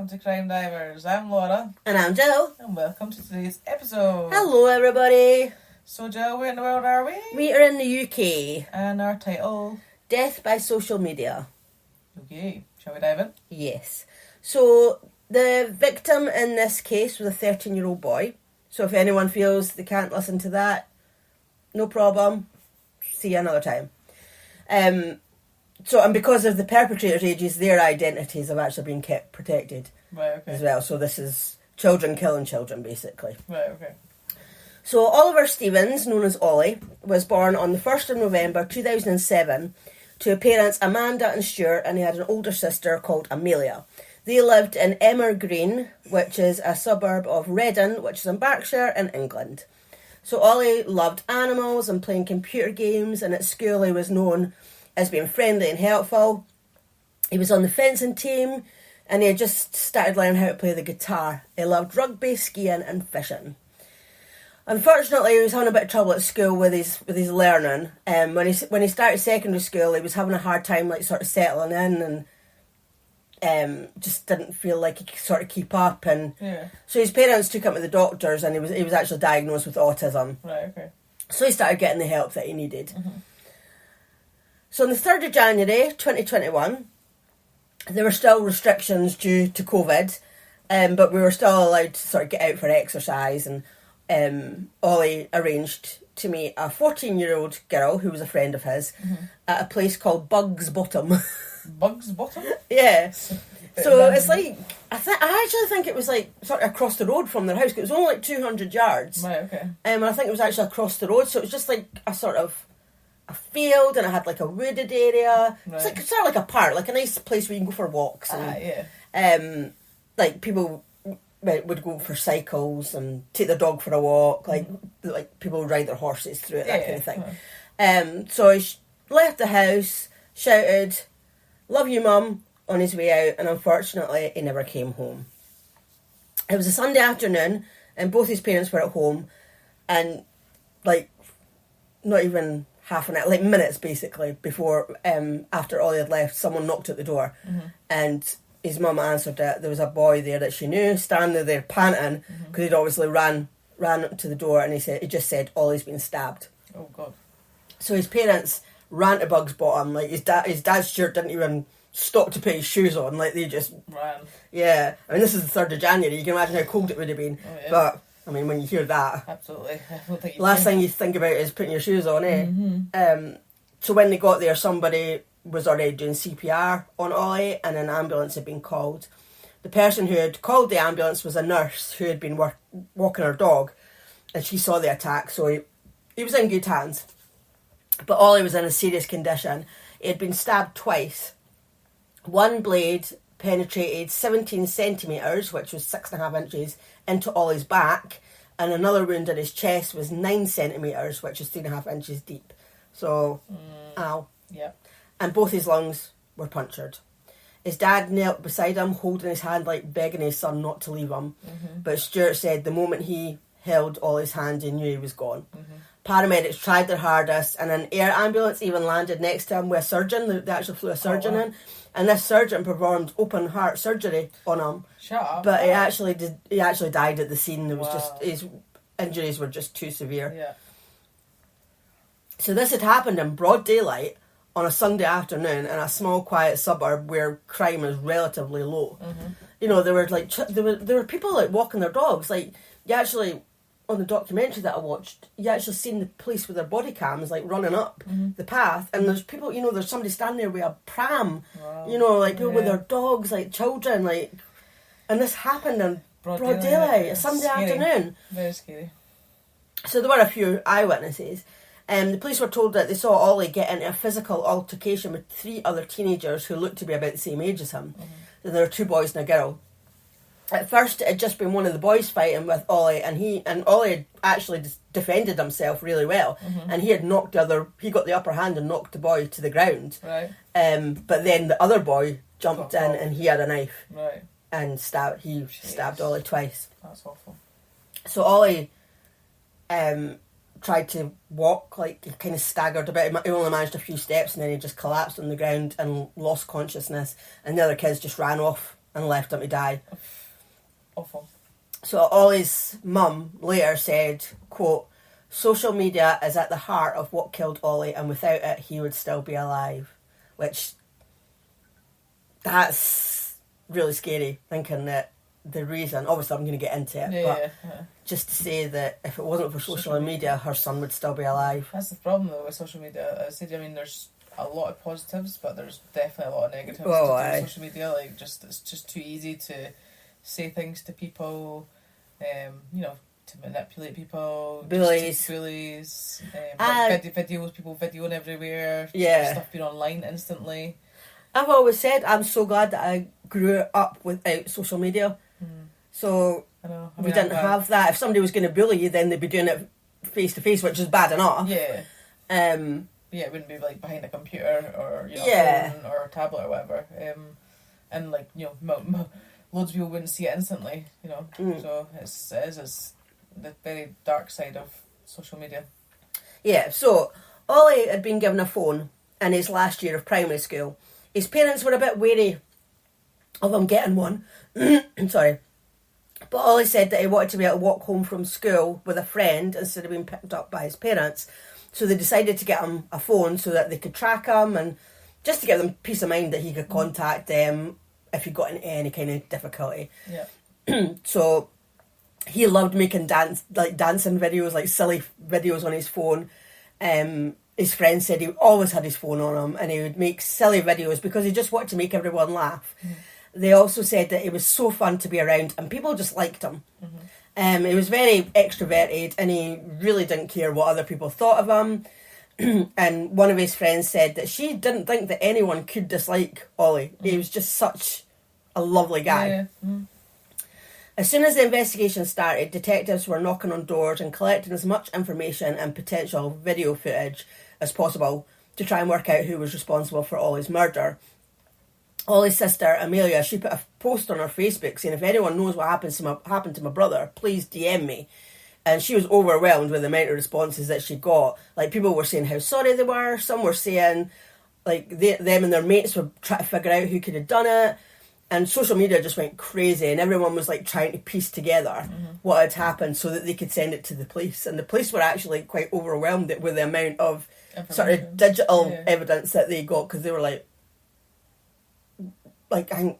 welcome to Crime Divers. I'm Laura. And I'm Jill. And welcome to today's episode. Hello, everybody. So, Jill, where in the world are we? We are in the UK. And our title? Death by Social Media. Okay, shall we dive in? Yes. So, the victim in this case was a 13-year-old boy. So, if anyone feels they can't listen to that, no problem. See you another time. And because of the perpetrator's ages, their identities have actually been kept protected. Right, okay. As well. So, this is children killing children, basically. Right, okay. So Oliver Stevens, known as Ollie, was born on the 1st of November 2007 to parents Amanda and Stuart, and he had an older sister called Amelia. They lived in Emmer Green, which is a suburb of Reading, which is in Berkshire in England. So Ollie loved animals and playing computer games, and at school he was known as being friendly and helpful. He was on the fencing team, and he had just started learning how to play the guitar. He loved rugby, skiing and fishing. Unfortunately, he was having a bit of trouble at school with his learning. When he started secondary school, he was having a hard time, sort of settling in, and just didn't feel like he could sort of keep up. And so his parents took him to the doctors, and he was actually diagnosed with autism. Right, okay. So he started getting the help that he needed. Mm-hmm. So on the 3rd of January 2021, there were still restrictions due to COVID, but we were still allowed to sort of get out for exercise, and Ollie arranged to meet a 14-year-old girl who was a friend of his at a place called Bugs Bottom. Bugs Bottom? Yeah. So it's like, I actually think it was like sort of across the road from their house. It was only like 200 yards. Right, okay. And I think it was actually across the road. So it was just like a sort of a field, and it had like a wooded area. Right. It's sort of like a park, like a nice place where you can go for walks. And, like people would go for cycles and take their dog for a walk, like people would ride their horses through it, that kind of thing. So he left the house, shouted, "Love you, Mum," on his way out, and unfortunately he never came home. It was a Sunday afternoon, and both his parents were at home, and not even half an hour, minutes basically, before after Ollie had left, someone knocked at the door, and his mum answered it. There was a boy there that she knew, standing there panting, because he'd obviously ran up to the door, and he just said, "Ollie's been stabbed." Oh, God. So his parents ran to Bugs Bottom. Like, his dad Stuart didn't even stop to put his shoes on. Like, they just ran. Yeah. I mean, this is the 3rd of January. You can imagine how cold it would have been. Oh, yeah. But, I mean, when you hear that, absolutely. I don't think last thing you think about is putting your shoes on, eh? So when they got there, somebody was already doing CPR on Ollie, and an ambulance had been called. The person who had called the ambulance was a nurse who had been walking her dog, and she saw the attack, so he was in good hands. But Ollie was in a serious condition. He had been stabbed twice. One blade penetrated 17 centimetres, which was 6.5 inches, into Ollie's back, and another wound in his chest was 9 centimetres, which is 3.5 inches deep. So, ow. Yeah. And both his lungs were punctured. His dad knelt beside him, holding his hand, begging his son not to leave him. But Stuart said the moment he held Ollie's hand, he knew he was gone. Paramedics tried their hardest, and an air ambulance even landed next to him with a surgeon. They actually flew a surgeon in, and this surgeon performed open heart surgery on him. Shut up. But he actually died at the scene. It was just, his injuries were just too severe. Yeah. So this had happened in broad daylight on a Sunday afternoon in a small, quiet suburb where crime is relatively low. You know, there were people walking their dogs. Like, you actually, on the documentary that I watched, you actually seen the police with their body cams running up the path, and there's people, there's somebody standing there with a pram. Wow. People with their dogs, children, and this happened in broad daylight, a Sunday afternoon. Very scary. So there were a few eyewitnesses. The police were told that they saw Ollie get into a physical altercation with 3 other teenagers who looked to be about the same age as him. And there were 2 boys and a girl. At first, it had just been one of the boys fighting with Ollie, and Ollie had actually defended himself really well, and he had he got the upper hand and knocked the boy to the ground. Right. But then the other boy jumped in, and he had a knife. Right. And stabbed Ollie twice. That's awful. So Ollie tried to walk, he kind of staggered a bit. He only managed a few steps, and then he just collapsed on the ground and lost consciousness, and the other kids just ran off and left him to die. Awful. So Ollie's mum later said, quote, "Social media is at the heart of what killed Ollie, and without it he would still be alive." Which, that's really scary, thinking that the reason, obviously I'm going to get into it, but just to say that if it wasn't for social media, her son would still be alive. That's the problem though with social media. I said, I mean, there's a lot of positives, but there's definitely a lot of negatives to do with social media. Like, it's just too easy to say things to people, you know, to manipulate people, bullies, videos, people videoing everywhere, stuff being online instantly. I've always said I'm so glad that I grew up without social media. So we didn't have that. If somebody was going to bully you, then they'd be doing it face to face, which is bad enough. Yeah. It wouldn't be like behind a computer or phone or a tablet or whatever. And like, you know, loads of people wouldn't see it instantly. You know, so it is the very dark side of social media. Yeah. So Ollie had been given a phone in his last year of primary school. His parents were a bit wary of him getting one. Sorry. But Ollie said that he wanted to be able to walk home from school with a friend instead of being picked up by his parents. So they decided to get him a phone so that they could track him and just to give them peace of mind that he could contact them if he got in any kind of difficulty. Yeah. So he loved making dancing videos, like silly videos on his phone. His friend said he always had his phone on him and he would make silly videos because he just wanted to make everyone laugh. They also said that it was so fun to be around and people just liked him. He was very extroverted and he really didn't care what other people thought of him. And one of his friends said that she didn't think that anyone could dislike Ollie. He was just such a lovely guy. As soon as the investigation started, detectives were knocking on doors and collecting as much information and potential video footage as possible to try and work out who was responsible for Ollie's murder. Ollie's sister, Amelia, she put a post on her Facebook saying, "If anyone knows what happened to my brother, please DM me." And she was overwhelmed with the amount of responses that she got. Like, people were saying how sorry they were. Some were saying, like, them and their mates were trying to figure out who could have done it. And social media just went crazy and everyone was, like, trying to piece together what had happened so that they could send it to the police. And the police were actually quite overwhelmed with the amount of sort of digital evidence that they got, because they were like, I think,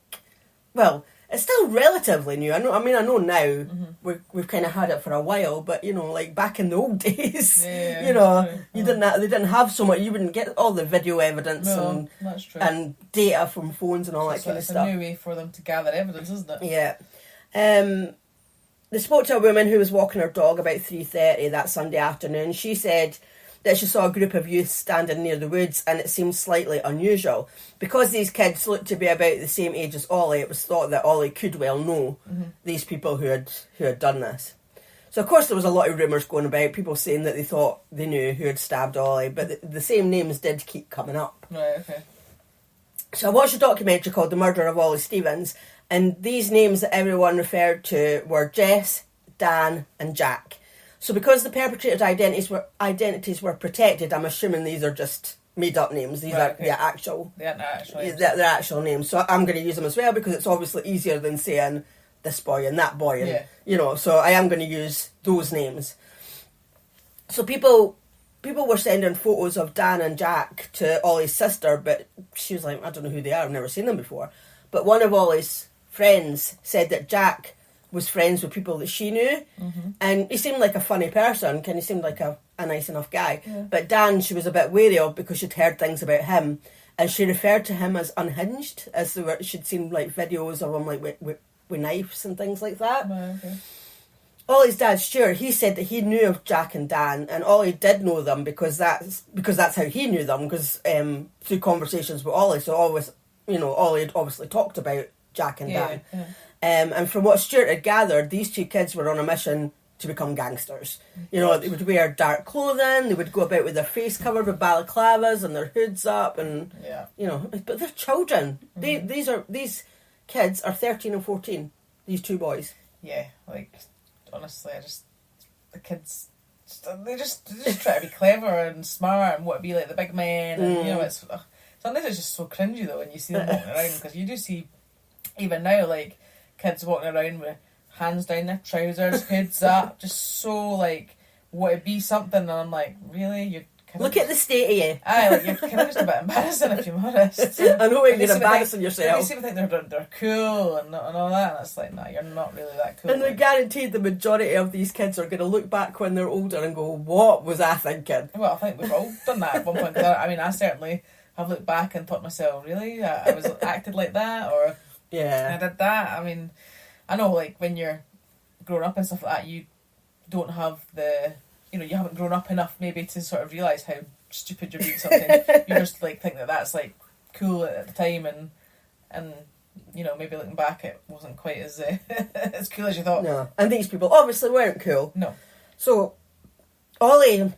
well, it's still relatively new. I know now we've kind of had it for a while, but you know, like back in the old days, you know, they didn't have so much. You wouldn't get all the video evidence and data from phones and all that kind of stuff. It's a new way for them to gather evidence, isn't it? Yeah. They spoke to a woman who was walking her dog about 3:30 that Sunday afternoon. She said that she saw a group of youth standing near the woods and it seemed slightly unusual. Because these kids looked to be about the same age as Ollie, it was thought that Ollie could well know these people who had done this. So of course there was a lot of rumours going about, people saying that they thought they knew who had stabbed Ollie, but the same names did keep coming up. Right, okay. So I watched a documentary called The Murder of Ollie Stevens, and these names that everyone referred to were Jess, Dan and Jack. So because the perpetrators' identities were protected, I'm assuming these are just made-up names. These are their actual names. Their actual names. So I'm going to use them as well because it's obviously easier than saying this boy and that boy. And, you know, so I am going to use those names. So people were sending photos of Dan and Jack to Ollie's sister, but she was like, I don't know who they are. I've never seen them before. But one of Ollie's friends said that Jack was friends with people that she knew, and he seemed like a funny person, he seemed like a nice enough guy. But Dan, she was a bit wary of because she'd heard things about him, and she referred to him as unhinged, as she'd seen like videos of him like with knives and things like that. Ollie's dad, Stuart, he said that he knew of Jack and Dan, and Ollie did know them because that's how he knew them, because through conversations with Ollie. So always, you know, Ollie had obviously talked about Jack and Dan. And from what Stuart had gathered, these two kids were on a mission to become gangsters. You know, they would wear dark clothing, they would go about with their face covered with balaclavas and their hoods up, and you know, but they're children. These kids are 13 and 14. These two boys. Yeah, like honestly, the kids. They just try to be clever and smart and want to be like the big men, and you know, sometimes it's just so cringy though when you see them walking around, because you do see even now, like, kids walking around with hands down their trousers, hoods up, just so, like, want to be something, and I'm like, really? You're Look at the state of you. Aye, like, you're kind of just a bit embarrassing, if I'm honest. I know you're embarrassing yourself. You seem to think they're cool and all that, and it's like, nah, you're not really that cool. And they're guaranteed the majority of these kids are going to look back when they're older and go, what was I thinking? Well, I think we've all done that at one point. Cause I certainly have looked back and thought to myself, really? I was acted like that? Or yeah, I did that? I mean, I know, like, when you're growing up and stuff like that, you don't have the... You know, you haven't grown up enough maybe to sort of realise how stupid you're doing something. You just like think that that's like cool at the time, and you know, maybe looking back it wasn't quite as as cool as you thought. No, and these people obviously weren't cool. No. So Ollie,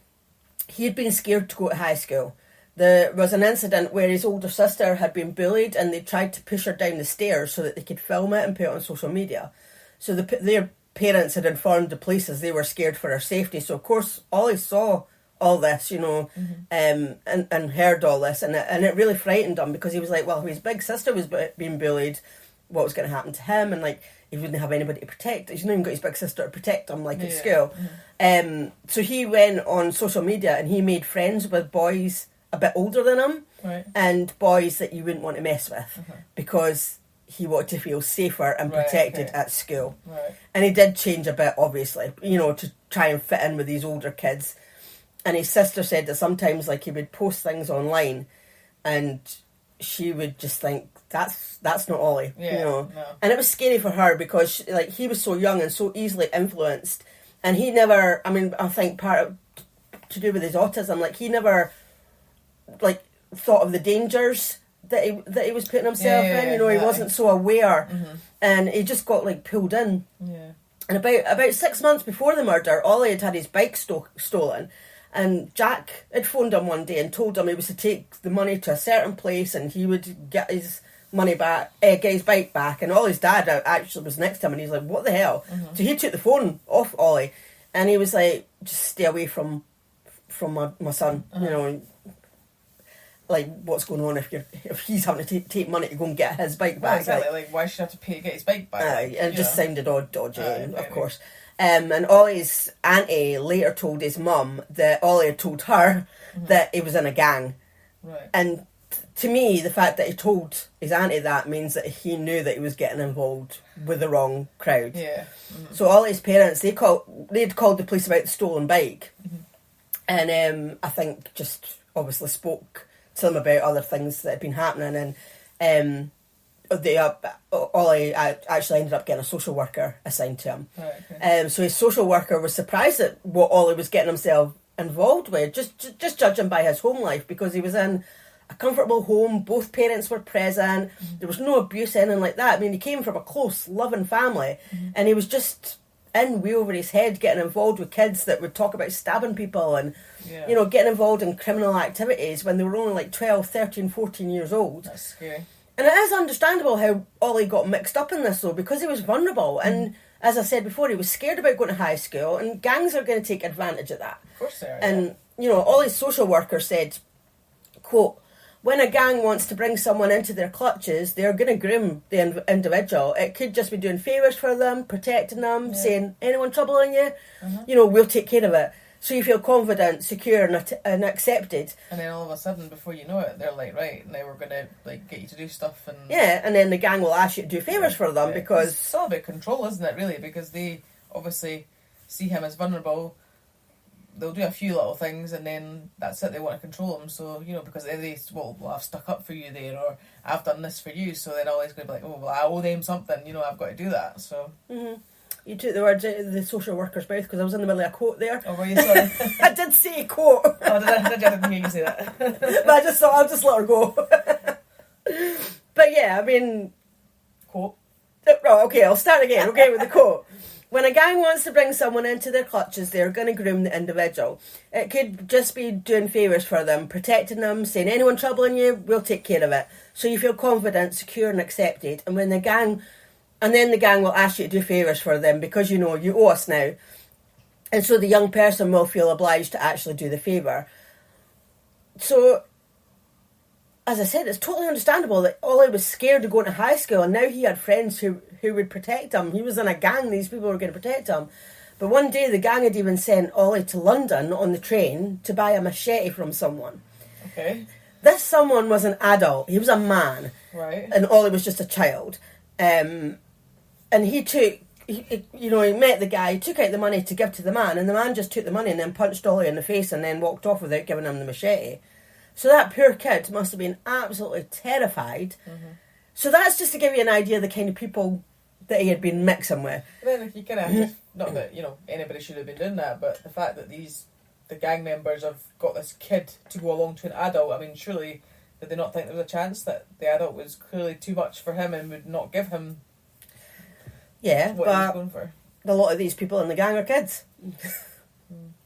he had been scared to go to high school. There was an incident where his older sister had been bullied, and they tried to push her down the stairs so that they could film it and put it on social media. So their parents had informed the police as they were scared for her safety. So of course Ollie saw all this, you know, and heard all this, and it really frightened him, because he was like, well, his big sister was being bullied, what was going to happen to him? And like, he wouldn't have anybody to protect. He's not even got his big sister to protect him, like at school. So he went on social media and he made friends with boys a bit older than him, right, and boys that you wouldn't want to mess with, because he wanted to feel safer and protected at school. Right. And he did change a bit, obviously, you know, to try and fit in with these older kids. And his sister said that sometimes, like, he would post things online and she would just think, that's not Ollie, you know. No. And it was scary for her, because, like, he was so young and so easily influenced. And he never, I mean, I think part of, to do with his autism, like, he never, like, thought of the dangers that he was putting himself in, you know. He wasn't so aware, and he just got like pulled in. Yeah. And about 6 months before the murder, Ollie had his bike stolen, and Jack had phoned him one day and told him he was to take the money to a certain place and he would get his money back, get his bike back. And Ollie's dad actually was next to him, and he's like, "What the hell?" So he took the phone off Ollie, and he was like, "Just stay away from my son, you know." Like, what's going on if he's having to take money to go and get his bike back? Well, exactly. Like, why should he have to pay to get his bike back? And it just sounded dodgy, of course. And Ollie's auntie later told his mum that Ollie had told her that he was in a gang. Right. And to me, the fact that he told his auntie that means that he knew that he was getting involved with the wrong crowd. Yeah. So Ollie's parents, they'd called the police about the stolen bike, and I think just obviously spoke to them about other things that had been happening, and Ollie actually ended up getting a social worker assigned to him. Right, okay. So his social worker was surprised at what Ollie was getting himself involved with, just judging by his home life, because he was in a comfortable home, both parents were present, there was no abuse, anything like that. I mean, he came from a close, loving family, and he was just in way over his head getting involved with kids that would talk about stabbing people and, you know, getting involved in criminal activities when they were only like 12, 13, 14 years old. That's scary. And it is understandable how Ollie got mixed up in this, though, because he was vulnerable. And as I said before, he was scared about going to high school, and gangs are going to take advantage of that. Of course they are. And, you know, Ollie's social worker said, quote, "When a gang wants to bring someone into their clutches, they're going to groom the individual. It could just be doing favours for them, protecting them, saying, anyone troubling you? You know, we'll take care of it. So you feel confident, secure and accepted." And then all of a sudden, before you know it, they're like, right, now we're going to like get you to do stuff. And and then the gang will ask you to do favours for them because... It's all about control, isn't it, really? Because they obviously see him as vulnerable. They'll do a few little things and then that's it, they want to control him. So, you know, because they well, I've stuck up for you there, or I've done this for you, so then always going to be like, oh, well, I owe them something, you know, I've got to do that. So You took the words out of the social worker's mouth, because I was in the middle of a quote there. Oh, were you? Sorry. I did say quote. Oh, did I didn't hear you say that. But I just thought I'll just let her go. But yeah, I mean... Quote. Right, okay, I'll start again, okay, with the quote. "When a gang wants to bring someone into their clutches, they're going to groom the individual. It could just be doing favours for them, protecting them, saying, anyone troubling you, we'll take care of it. So you feel confident, secure and accepted. And then the gang will ask you to do favours for them because, you know, you owe us now. And so the young person will feel obliged to actually do the favour." So as I said, it's totally understandable that Ollie was scared of going to high school, and now he had friends who would protect him. He was in a gang, these people were going to protect him. But one day the gang had even sent Ollie to London on the train to buy a machete from someone. Okay. This someone was an adult. He was a man. Right. And Ollie was just a child. And he met the guy, took out the money to give to the man, and the man just took the money and then punched Ollie in the face and then walked off without giving him the machete. So that poor kid must have been absolutely terrified. Mm-hmm. So that's just to give you an idea of the kind of people that he had been mixing with. Then if you kind of just, not that, anybody should have been doing that, but the fact that the gang members have got this kid to go along to an adult, I mean, surely did they not think there was a chance that the adult was clearly too much for him and would not give him what he was going for? A lot of these people in the gang are kids.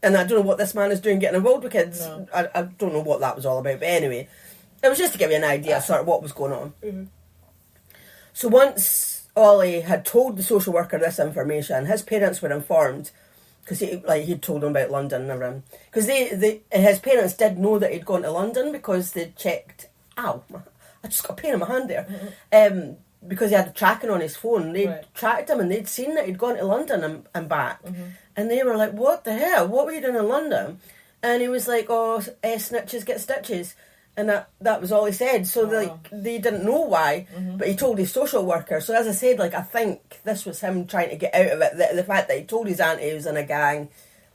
And I don't know what this man is doing getting involved with kids. No. I don't know what that was all about, but anyway, it was just to give you an idea of sort of what was going on. Mm-hmm. So once Ollie had told the social worker this information, his parents were informed, because he'd told them about London and everything. Because his parents did know that he'd gone to London because they'd checked... Ow, I just got a pain in my hand there. Mm-hmm. Because he had the tracking on his phone. They'd tracked him and they'd seen that he'd gone to London and back. Mm-hmm. And they were like, what the hell? What were you doing in London? And he was like, snitches get stitches. And that was all he said. So they didn't know why, but he told his social worker. So as I said, I think this was him trying to get out of it. The fact that he told his auntie he was in a gang.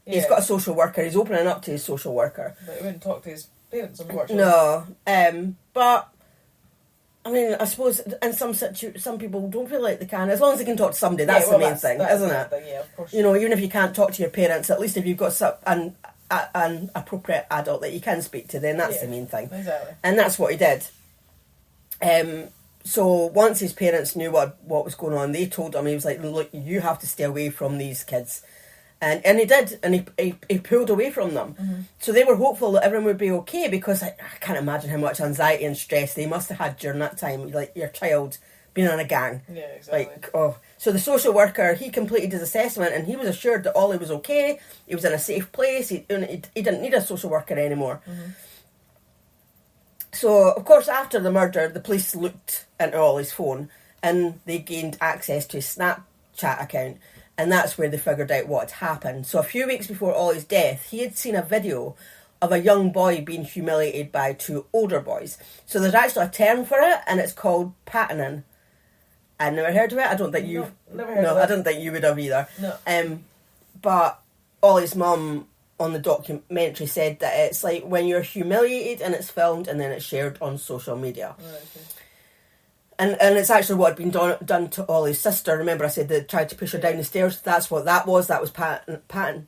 Yeah. He's got a social worker. He's opening up to his social worker. But he wouldn't talk to his parents, unfortunately. No. But, I mean, I suppose in some people don't feel like they can. As long as they can talk to somebody, that's the main thing, isn't it? Thing, yeah, of course. Even if you can't talk to your parents, at least if you've got an appropriate adult that you can speak to, then that's the main thing. Exactly. And that's what he did. So once his parents knew what was going on, they told him, he was like, look, you have to stay away from these kids. And he did, and he pulled away from them. Mm-hmm. So they were hopeful that everyone would be okay, because I can't imagine how much anxiety and stress they must have had during that time, like your child being in a gang. Yeah, exactly. So the social worker, he completed his assessment and he was assured that Ollie was okay, he was in a safe place, he didn't need a social worker anymore. Mm-hmm. So, of course, after the murder, the police looked into Ollie's phone and they gained access to his Snapchat account. And that's where they figured out what had happened. So a few weeks before Ollie's death, he had seen a video of a young boy being humiliated by two older boys. So there's actually a term for it, and it's called patterning. I've never heard of it. I don't think you've... Never heard of it. I don't think you would have either. No. But Ollie's mum on the documentary said that it's like when you're humiliated and it's filmed and then it's shared on social media. Oh, okay. And it's actually what had been done to Ollie's sister. Remember I said they tried to push her down the stairs? That's what that was. That was patterning.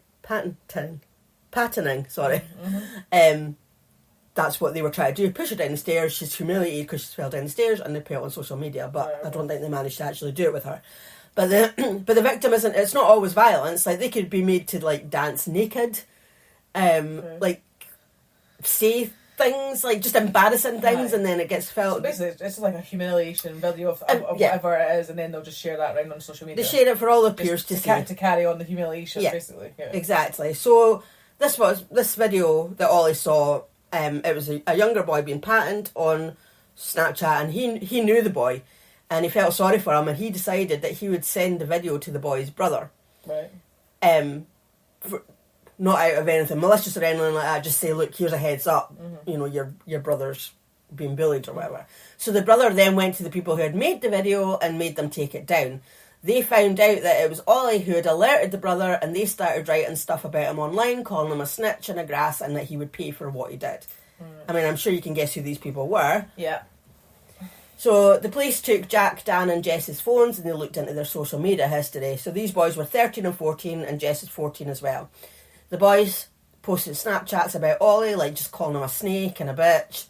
Sorry. Mm-hmm. That's what they were trying to do. Push her down the stairs. She's humiliated because she fell down the stairs, and they put it on social media. But I don't think they managed to actually do it with her. But the victim isn't. It's not always violence. Like they could be made to dance naked, say things, just embarrassing things, and then it gets felt. So basically, it's like a humiliation video of whatever it is, and then they'll just share that around on social media. They share it for all the peers to see. To carry on the humiliation, basically. Yeah. Exactly. So this video that Ollie saw. It was a younger boy being patterned on Snapchat, and he knew the boy, and he felt sorry for him, and he decided that he would send the video to the boy's brother. Right. Not out of anything malicious or anything like that, just say, look, here's a heads up, your brother's being bullied or whatever. So the brother then went to the people who had made the video and made them take it down. They found out that it was Ollie who had alerted the brother, and they started writing stuff about him online, calling him a snitch and a grass, and that he would pay for what he did. I mean, I'm sure you can guess who these people were. Yeah. So the police took Jack, Dan and Jess's phones, and they looked into their social media history. So these boys were 13 and 14, and Jess is 14 as well. The boys posted Snapchats about Ollie, just calling him a snake and a bitch.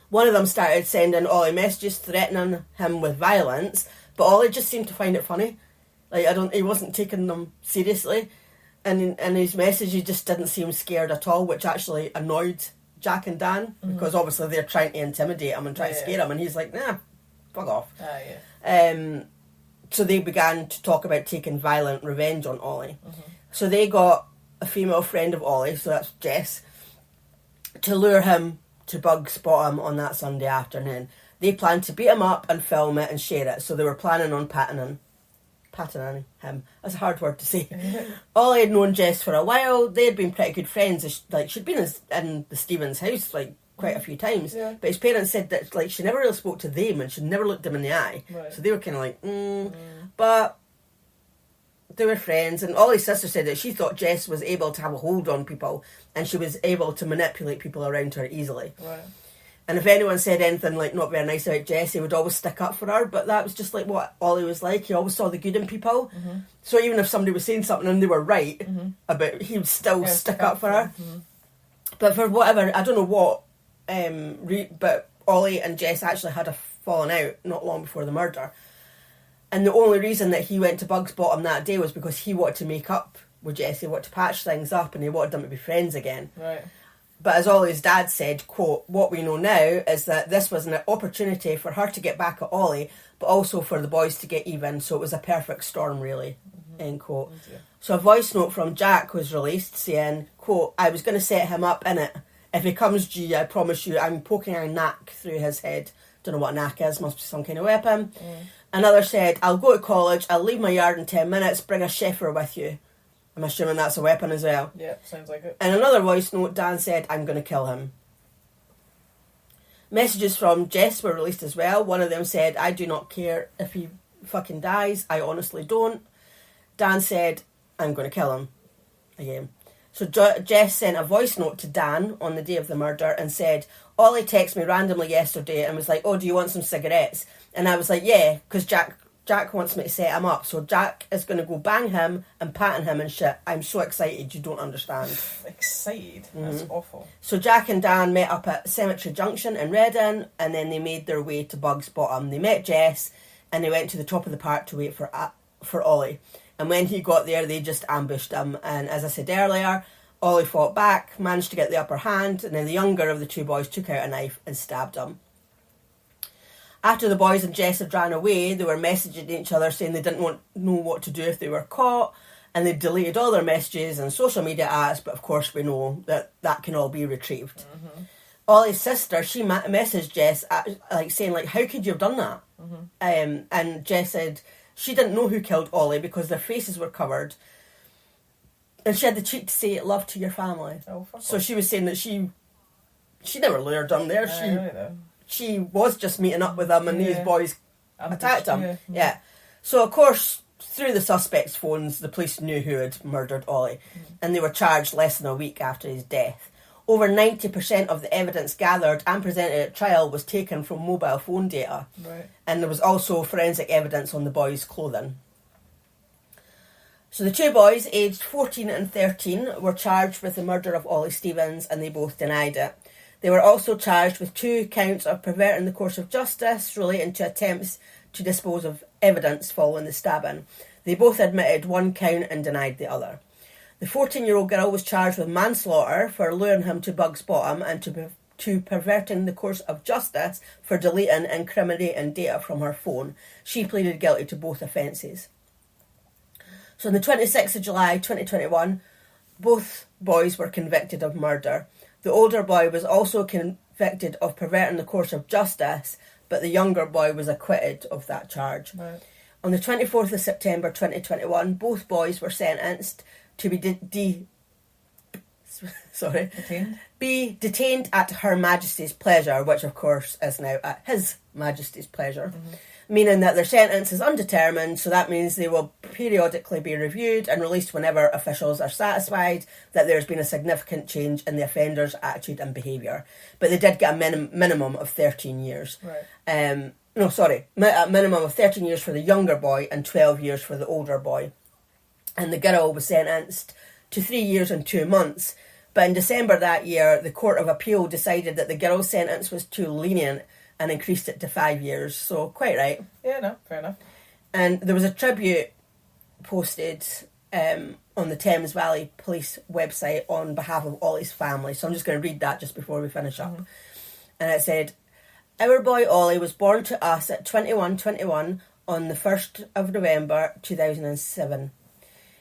One of them started sending Ollie messages threatening him with violence, but Ollie just seemed to find it funny. He wasn't taking them seriously. And in his message, he just didn't seem scared at all, which actually annoyed Jack and Dan, because obviously they're trying to intimidate him and try to scare him, and he's like, nah, fuck off. So they began to talk about taking violent revenge on Ollie. So they got a female friend of Ollie, so that's Jess, to lure him to Bugs Bottom on that Sunday afternoon. They planned to beat him up and film it and share it, so they were planning on patterning him. That's a hard word to say. Ollie had known Jess for a while. They had been pretty good friends. Like, she'd been in the Stevens house like quite a few times, but his parents said that like she never really spoke to them and she never looked them in the eye. So they were kind of like, but they were friends. And Ollie's sister said that she thought Jess was able to have a hold on people and she was able to manipulate people around her easily. And if anyone said anything like not very nice about Jess, he would always stick up for her. But that was just like what Ollie was like. He always saw the good in people. So even if somebody was saying something and they were right about, he would still stick up for her. But for whatever, I don't know what, but Ollie and Jess actually had a falling out not long before the murder. And the only reason that he went to Bugs Bottom that day was because he wanted to make up with Jess. He wanted to patch things up and he wanted them to be friends again. But as Ollie's dad said, quote, what we know now is that this was an opportunity for her to get back at Ollie, but also for the boys to get even, so it was a perfect storm, really, end quote. So a voice note from Jack was released saying, quote, I was going to set him up in it. If he comes G, I promise you, I'm poking a knack through his head. Don't know what a knack is, must be some kind of weapon. Another said, I'll go to college, I'll leave my yard in 10 minutes, bring a chauffeur with you. I'm assuming that's a weapon as well. Yeah, sounds like it. In another voice note, Dan said, I'm going to kill him. Messages from Jess were released as well. One of them said, I do not care if he fucking dies. I honestly don't. Dan said, I'm going to kill him. Again. So Jess sent a voice note to Dan on the day of the murder and said, Ollie texted me randomly yesterday and was like, oh, do you want some cigarettes? And I was like, yeah, because Jack wants me to set him up, so Jack is going to go bang him and patting him and shit. I'm so excited, you don't understand. Excited? That's awful. So Jack and Dan met up at Cemetery Junction in Reading, and then they made their way to Bugs Bottom. They met Jess, and they went to the top of the park to wait for Ollie. And when he got there, they just ambushed him. And as I said earlier, Ollie fought back, managed to get the upper hand, and then the younger of the two boys took out a knife and stabbed him. After the boys and Jess had ran away, they were messaging each other saying they didn't know what to do if they were caught, and they deleted all their messages and social media apps, but of course we know that can all be retrieved. Ollie's sister, she messaged Jess saying, how could you have done that? And Jess said she didn't know who killed Ollie because their faces were covered, and she had the cheek to say love to your family. So she was saying that she never lured them there. She was just meeting up with him and these boys attacked him. Yeah. So, of course, through the suspect's phones, the police knew who had murdered Ollie, and they were charged less than a week after his death. Over 90% of the evidence gathered and presented at trial was taken from mobile phone data. And there was also forensic evidence on the boys' clothing. So the two boys, aged 14 and 13, were charged with the murder of Ollie Stevens, and they both denied it. They were also charged with 2 counts of perverting the course of justice relating to attempts to dispose of evidence following the stabbing. They both admitted 1 count and denied the other. The 14-year-old girl was charged with manslaughter for luring him to Bugs Bottom and to perverting the course of justice for deleting and incriminating data from her phone. She pleaded guilty to both offences. So on the 26th of July 2021, both boys were convicted of murder. The older boy was also convicted of perverting the course of justice, but the younger boy was acquitted of that charge. On the 24th of September 2021, both boys were sentenced to be detained at Her Majesty's pleasure, which of course is now at His Majesty's pleasure. Meaning that their sentence is undetermined, so that means they will periodically be reviewed and released whenever officials are satisfied that there's been a significant change in the offender's attitude and behaviour. But they did get a minimum of 13 years. A minimum of 13 years for the younger boy and 12 years for the older boy. And the girl was sentenced to 3 years and 2 months. But in December that year, the Court of Appeal decided that the girl's sentence was too lenient and increased it to 5 years. So, quite right. Yeah, no, fair enough. And there was a tribute posted on the Thames Valley Police website on behalf of Ollie's family. So I'm just going to read that just before we finish up. And it said, our boy Ollie was born to us at 21:21 on the 1st of November 2007.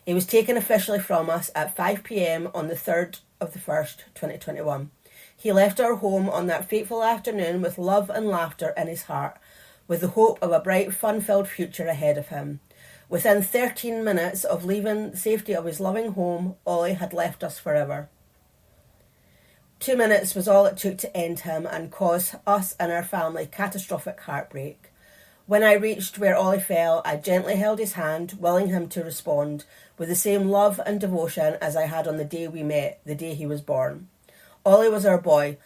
He was taken officially from us at 5 p.m. on the 3rd of the 1st, 2021. He left our home on that fateful afternoon with love and laughter in his heart, with the hope of a bright, fun-filled future ahead of him. Within 13 minutes of leaving the safety of his loving home, Ollie had left us forever. 2 minutes was all it took to end him and cause us and our family catastrophic heartbreak. When I reached where Ollie fell, I gently held his hand, willing him to respond with the same love and devotion as I had on the day we met, the day he was born. Ollie was our boy.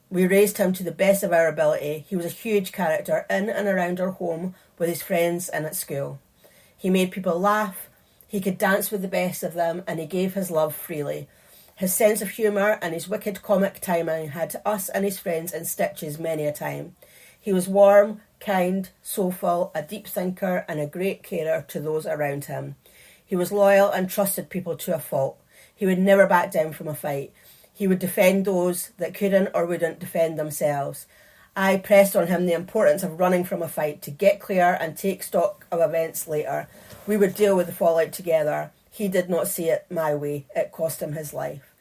We raised him to the best of our ability. He was a huge character in and around our home, with his friends and at school. He made people laugh, he could dance with the best of them, and he gave his love freely. His sense of humour and his wicked comic timing had us and his friends in stitches many a time. He was warm, kind, soulful, a deep thinker, and a great carer to those around him. He was loyal and trusted people to a fault. He would never back down from a fight. He would defend those that couldn't or wouldn't defend themselves. I pressed on him the importance of running from a fight to get clear and take stock of events later. We would deal with the fallout together. He did not see it my way. It cost him his life.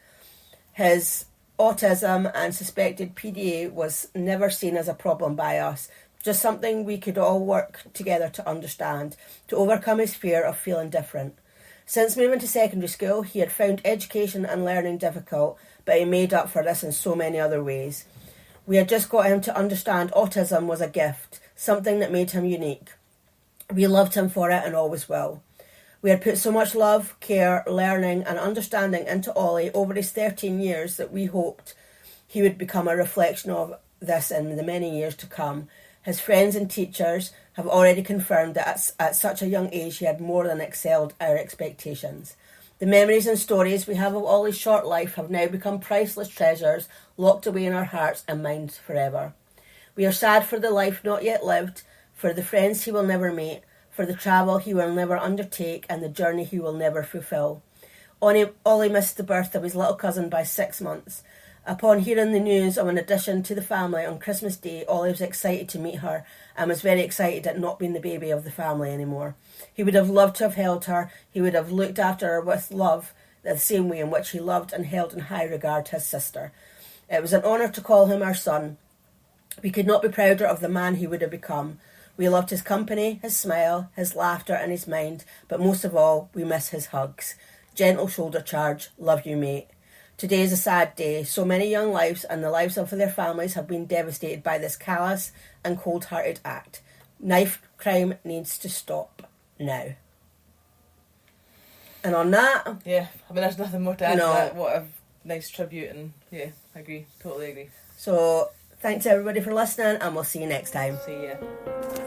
His autism and suspected PDA was never seen as a problem by us, just something we could all work together to understand, to overcome his fear of feeling different. Since moving to secondary school, he had found education and learning difficult, but he made up for this in so many other ways. We had just got him to understand autism was a gift, something that made him unique. We loved him for it and always will. We had put so much love, care, learning and understanding into Ollie over his 13 years that we hoped he would become a reflection of this in the many years to come. His friends and teachers have already confirmed that at such a young age he had more than excelled our expectations. The memories and stories we have of Ollie's short life have now become priceless treasures locked away in our hearts and minds forever. We are sad for the life not yet lived, for the friends he will never meet, for the travel he will never undertake and the journey he will never fulfil. Ollie missed the birth of his little cousin by 6 months. Upon hearing the news of an addition to the family on Christmas Day, Ollie was excited to meet her and was very excited at not being the baby of the family anymore. He would have loved to have held her. He would have looked after her with love, the same way in which he loved and held in high regard his sister. It was an honour to call him our son. We could not be prouder of the man he would have become. We loved his company, his smile, his laughter and his mind, but most of all, we miss his hugs. Gentle shoulder charge, love you mate. Today is a sad day. So many young lives and the lives of their families have been devastated by this callous and cold-hearted act. Knife crime needs to stop now. And on that... Yeah, I mean, there's nothing more to add to that. What a nice tribute, and yeah, I agree. Totally agree. So, thanks everybody for listening, and we'll see you next time. See ya.